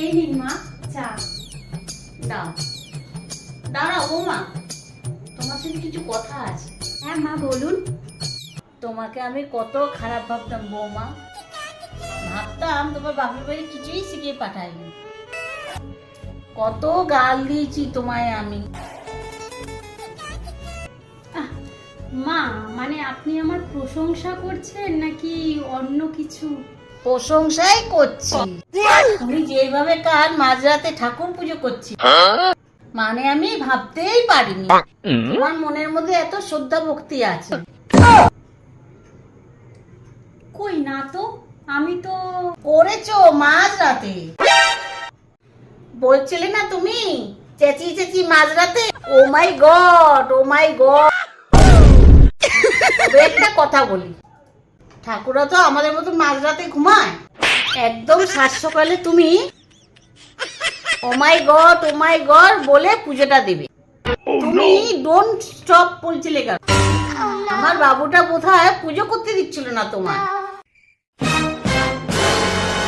এই নিন মা চা। দাও, দাঁড়াও বৌমা, তোমার সাথে কিছু কথা আছে। হ্যাঁ মা বলুন। তোমাকে আমি কত খারাপ ভাবতাম বৌমা, ভাবতাম তোমার বাপের বাড়ি কিছুই শিখিয়ে পাঠাইনি, কত গাল দিয়েছি তোমায় আমি। মা মানে আপনি আমার প্রশংসা করছেন নাকি অন্য কিছু? প্রশংসাই করছি। তুমি যেভাবে কাল মাঝরাতে ঠাকুর পুজো করছি, মানে আমি ভাবতেই পারিনি তোমার মনের মধ্যে এত শ্রদ্ধা ভক্তি আছে। কই না তো, আমি তো করেছো মাঝরাতে, বলছিলে না তুমি চেঁচিয়ে চেঁচিয়ে মাঝরাতে, ও মাই গড ও মাই গড। তবে একটা কথা বলি, ঠাকুররা তো আমাদের মতো মাঝরাতে ঘুমায়, একদম সাত সকালে তুমি ও মাই গড বলে পুজোটা দেবে। তুমি ডোন্ট স্টপ বলছিলে কেন? আমার বাবুটা বোধহয় পুজো করতে দিচ্ছিল না তোমার।